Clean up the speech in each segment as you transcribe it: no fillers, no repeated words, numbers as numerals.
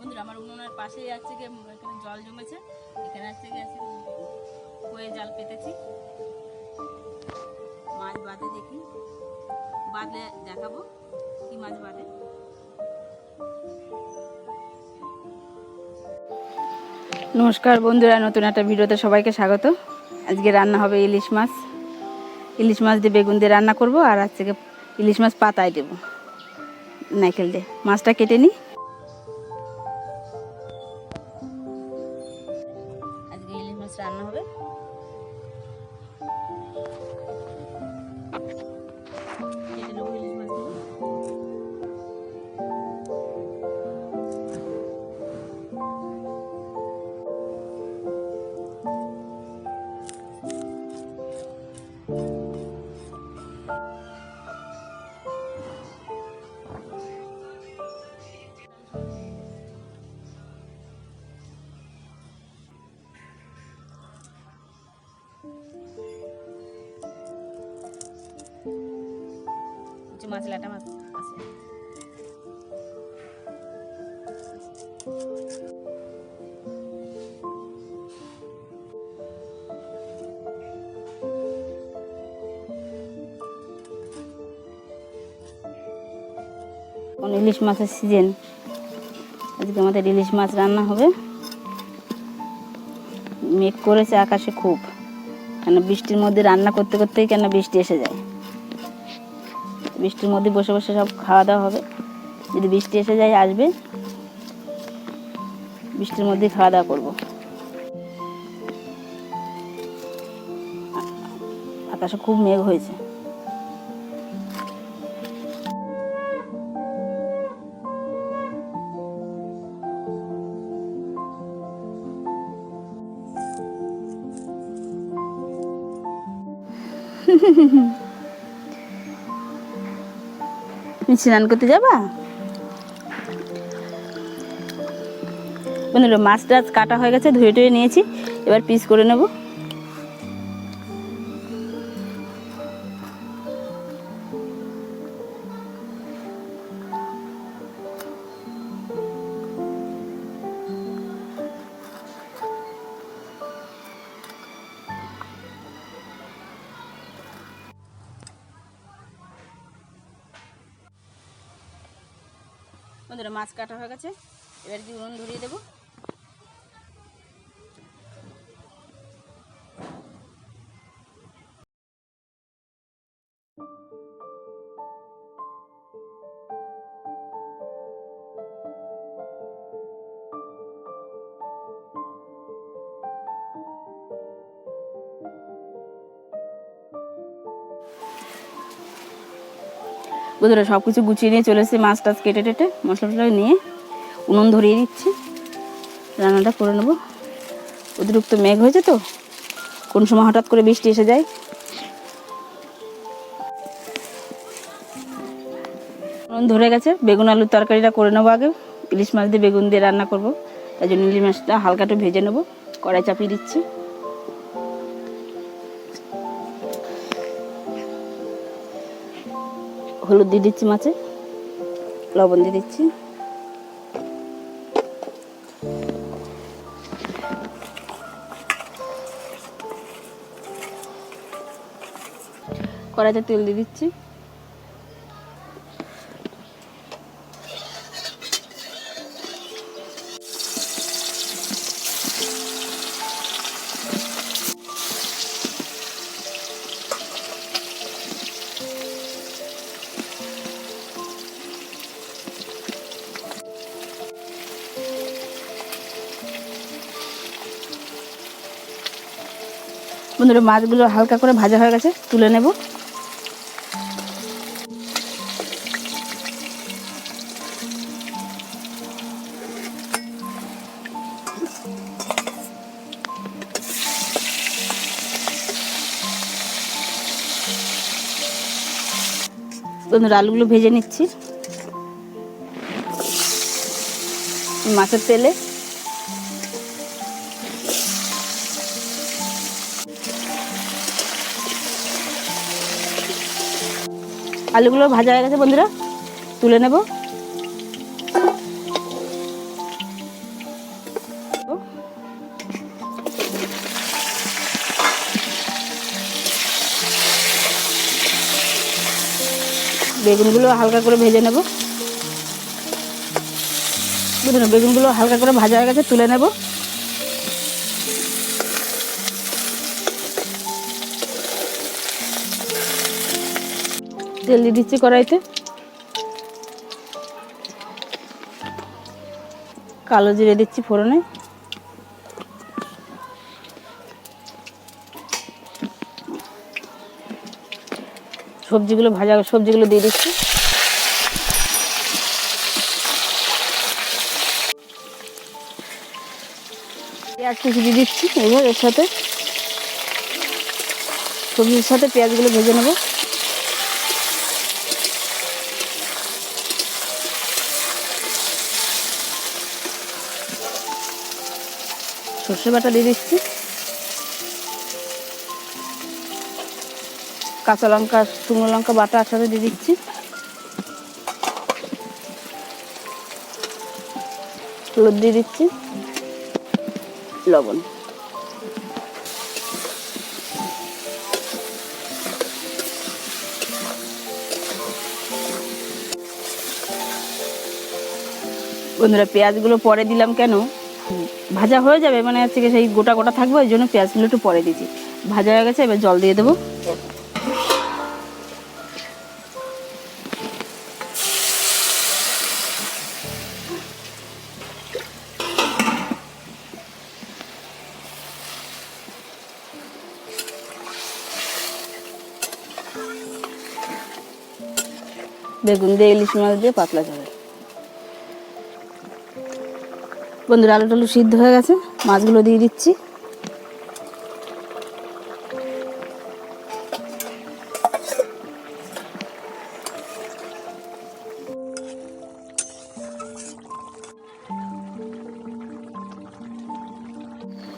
বন্ধুরা আমার উনুনের পাশেই আছে কি এখানে জল জমেছে, এখানে আছে কি কয়ে জাল পেতেছি, মাছ বাঁধে, দেখি বাঁধলে দেখাবো কি মাছ বাঁধে। নমস্কার বন্ধুরা, নতুন একটা ভিডিওতে সবাইকে স্বাগত। আজকে রান্না হবে ইলিশ মাছ। ইলিশ মাছ দিয়ে বেগুন দিয়ে রান্না করব, আর আজকে ইলিশ মাছ পাতায় দেব নারকেল দিয়ে। মাছটা কেটে নিই। আজকে ইলিশ মাছ রান্না হবে। কেটে নেবো ইলিশ মাছগুলো। মাছ লাটা মাছ আছে। ইলিশ মাছের সিজন, আজকে আমাদের ইলিশ মাছ রান্না হবে। মেঘ করেছে আকাশে খুব, কেন বৃষ্টির মধ্যে রান্না করতে করতেই কেন বৃষ্টি এসে যায়। বৃষ্টির মধ্যে বসে বসে সব খাওয়া দাওয়া হবে। যদি বৃষ্টি এসে যায় আসবে, বৃষ্টির মধ্যেই খাওয়া দাওয়া করবো। আকাশে খুব মেঘ হয়েছে। তুমি স্নান করতে যাবা? বন্ধুরা মাছ টাছ কাটা হয়ে গেছে, ধুয়ে টুয়ে নিয়েছি, এবার পিস করে নেব। বন্ধুরা মাছ কাটা হয়ে গেছে, এবার কি উনুন ধরিয়ে দেবো। বন্ধুরা সব কিছু গুছিয়ে নিয়ে চলে এসেছি, মাছ টাছ কেটে টেটে মশলা টশলা নিয়ে উনুন ধরিয়ে দিচ্ছি। রান্নাটা করে নেব। অতিরিক্ত মেঘ হয়েছে তো, কোন সময় হঠাৎ করে বৃষ্টি এসে যায়। উনুন ধরে গেছে, বেগুন আলুর তরকারিটা করে নেবো আগে। ইলিশ মাছ দিয়ে বেগুন দিয়ে রান্না করব, তাই জন্য ইলিশ মাছটা হালকা একটু ভেজে নেবো। কড়াই চাপিয়ে দিচ্ছি। হলুদ দিয়ে দিচ্ছি মাছে, লবণ দিয়ে দিচ্ছি। কড়াইতে তেল দিয়ে দিচ্ছি। বন্ধুরা মাছগুলো হালকা করে ভাজা হয়ে গেছে, তুলে নেব। বন্ধুরা আলুগুলো ভেজে নিচ্ছি মাছের তেলে। আলুগুলো ভাজা হয়ে গেছে বন্ধুরা, তুলে নেব। বেগুনগুলো হালকা করে ভেজে নেব। বুঝলেন, বেগুনগুলো হালকা করে ভাজা হয়ে গেছে, তুলে নেব। তেল দিয়ে দিচ্ছি কড়াইতে। কালো জিরে দিচ্ছি ফোড়নে। সবজিগুলো দিয়ে দিচ্ছি। পেঁয়াজ কুচি দিয়ে দিচ্ছি। এবার এর সাথে সবজির সাথে পেঁয়াজগুলো ভেজে নেব। সর্ষে বাটা দিয়ে দিচ্ছি। কাঁচা লঙ্কা, শুকনো লঙ্কা বাটা একসাথে দিয়ে দিচ্ছি। হলুদ দিয়ে দিচ্ছি, লবণ। বন্ধুরা, পেঁয়াজগুলো পরে দিলাম কেন, ভাজা হয়ে যাবে মানে হচ্ছে কি সেই গোটা গোটা থাকবে, ওই জন্য পেঁয়াজগুলো একটু পরে দিচ্ছি। ভাজা হয়ে গেছে, এবার জল দিয়ে দেবো। বেগুন দিয়ে ইলিশ মাছ দিয়ে পাতলা ঝোল। বন্ধুরা, আলু টালু সিদ্ধ হয়ে গেছে, মাছগুলো দিয়ে দিচ্ছি।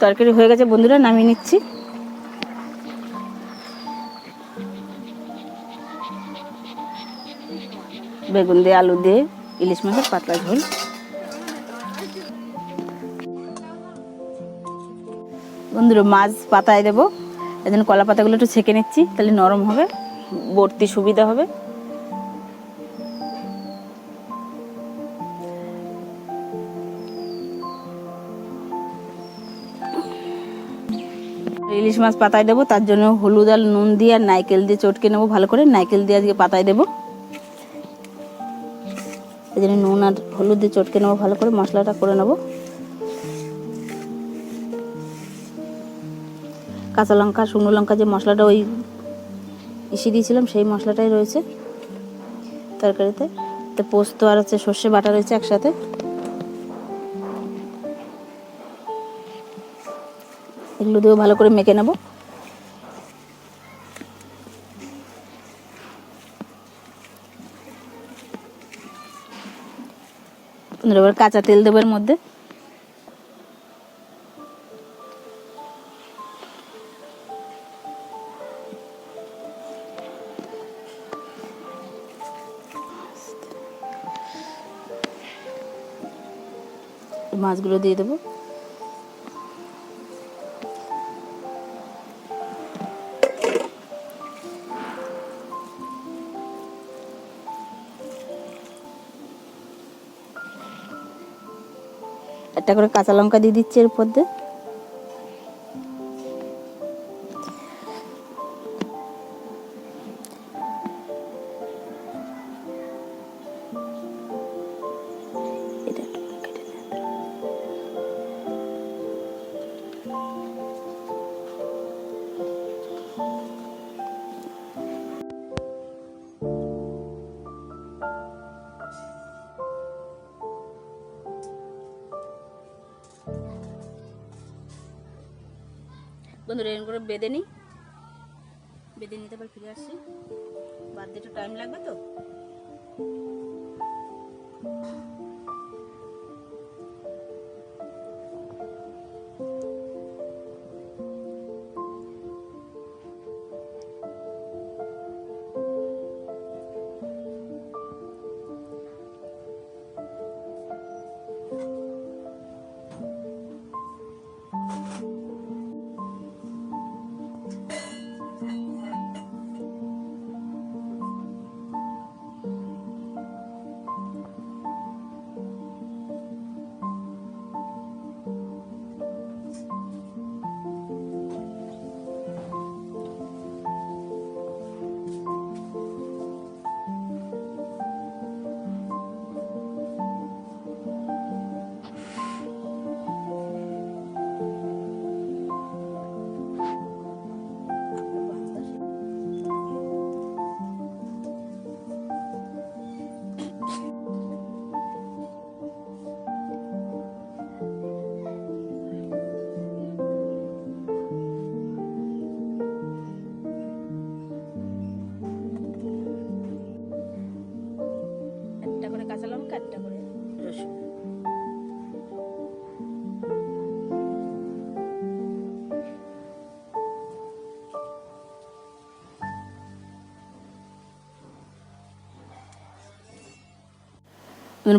তরকারি হয়ে গেছে বন্ধুরা, নামিয়ে নিচ্ছি। বেগুন দিয়ে আলু দিয়ে ইলিশ মাছের পাতলা ঝোল। বন্ধুরা, মাছ পাতায় দেবো, এই জন্য কলা পাতাগুলো একটু ছেঁকে নিচ্ছি, তাহলে নরম হবে, বড়তে সুবিধা হবে। ইলিশ মাছ পাতায় দেবো, তার জন্য হলুদ আর নুন দিয়ে আর নারকেল দিয়ে চটকে নেবো ভালো করে। নারকেল দিয়ে আজকে পাতায় দেবো, এই জন্য নুন আর হলুদ দিয়ে চটকে নেবো ভালো করে, মশলাটা করে নেবো। কাঁচা লঙ্কা, শুকনো লঙ্কা যে মশলাটা ওই ইসে দিয়েছিলাম, সেই মশলাটাই রয়েছে তরকারিতে। তো পোস্ত আর হচ্ছে সর্ষে বাটা রয়েছে একসাথে। এগুলো দিয়েও ভালো করে মেখে নেব। এবার কাঁচা তেল দেবো এর মধ্যে। মাছগুলো দিয়ে দেবো। একটা করে কাঁচা লঙ্কা দিয়ে দিচ্ছি এর উপর দিয়ে। বন্ধুরা, এরকম করে বেঁধে নিই, বেঁধে নিতে আবার ফিরে আসছি, বাদ দিয়ে একটু টাইম লাগবে তো।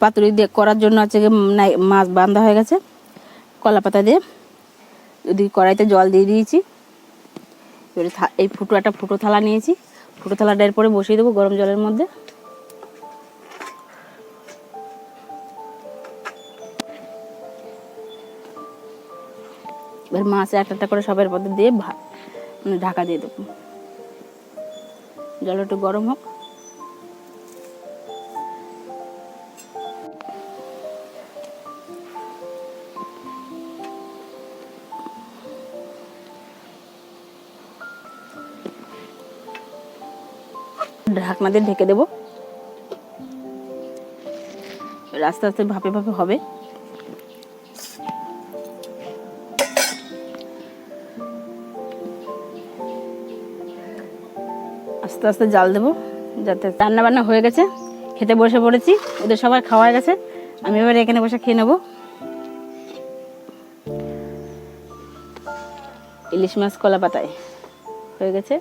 পাতুরি দিয়ে করার জন্য আছে মাছ বান্ধা হয়ে গেছে কলা পাতা দিয়ে। ওদিকে কড়াইতে জল দিয়ে দিয়েছি। এবারে এই একটা ফুটো থালা নিয়েছি, ফুটো থালাটা এরপরে বসিয়ে দেবো গরম জলের মধ্যে। এবার মাছ একটা করে সবের মধ্যে দিয়ে ঢাকা দিয়ে দেবো। জল একটু গরম হোক। ঢাকনা দিয়ে ঢেকে দেবো। আস্তে আস্তে ভাপে ভাপে হবে। আস্তে আস্তে জাল দেবো যাতে। রান্না বান্না হয়ে গেছে, খেতে বসে পড়েছি। ওদের সবার খাওয়া হয়ে গেছে, আমি এবার এখানে বসে খেয়ে নেবো। ইলিশ মাছ কলা পাতায় হয়ে গেছে।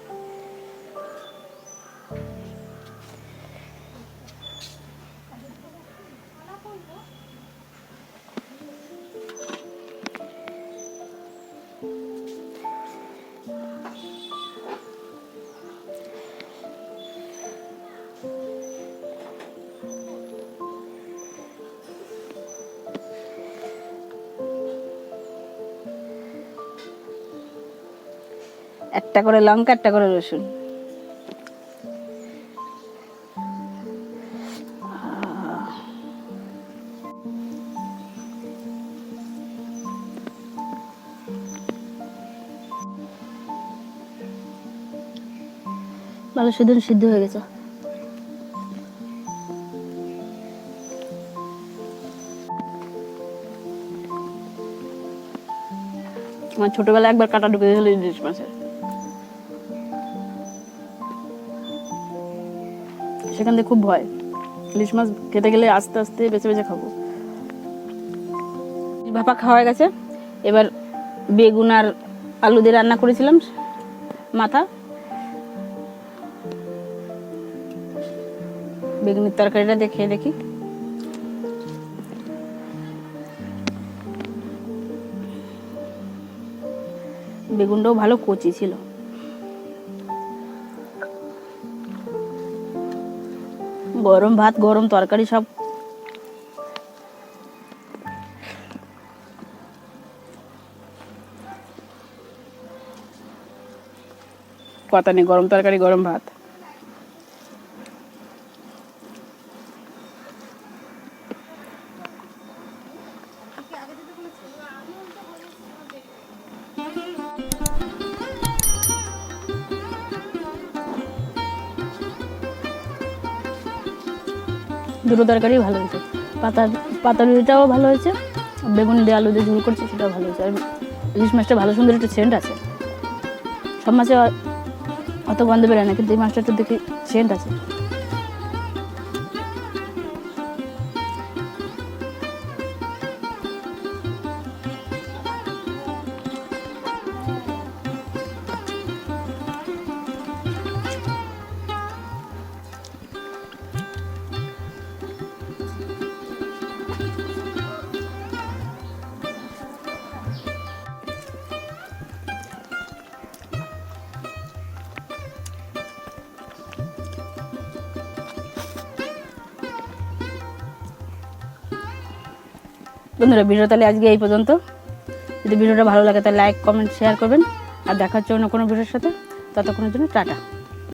একটা করে লঙ্কা, একটা করে রসুন। ভালো সিদ্ধ হয়ে গেছে। আমার ছোটবেলায় একবার কাটা ঢুকে গেছিল ইলিশ মাছের, সেখান থেকে খুব ভয়। ইলিশ মাছ খেতে গেলে আস্তে আস্তে বেছে বেছে খাবো। ভাপা খাওয়া হয়ে গেছে। এবার বেগুন আর আলু দিয়ে রান্না করেছিলাম মাথা, বেগুনের তরকারিটা দিয়ে খেয়ে দেখি। বেগুনটাও ভালো কচি ছিল। গরম ভাত, গরম তরকারি সব। কথা নেই, গরম তরকারি গরম ভাত। দুটো তরকারি ভালো হয়েছে। পাতালুটাও ভালো হয়েছে, বেগুন দিয়ে আলু দিয়ে ঝোল করছে সেটাও ভালো হয়েছে। আর ইলিশ মাছটা ভালো সুন্দর একটা সেন্ট আছে। সব মাছে অত গন্ধ বেরোয় না, কিন্তু এই মাছটা তো দেখি সেন্ট আছে। বন্ধুরা, ভিডিও তাহলে আজকে এই পর্যন্ত। যদি ভিডিওটা ভালো লাগে তাহলে লাইক, কমেন্ট, শেয়ার করবেন। আর দেখা হচ্ছে অন্য কোনো ভিডিওর সাথে। ততক্ষণের জন্য টাটা।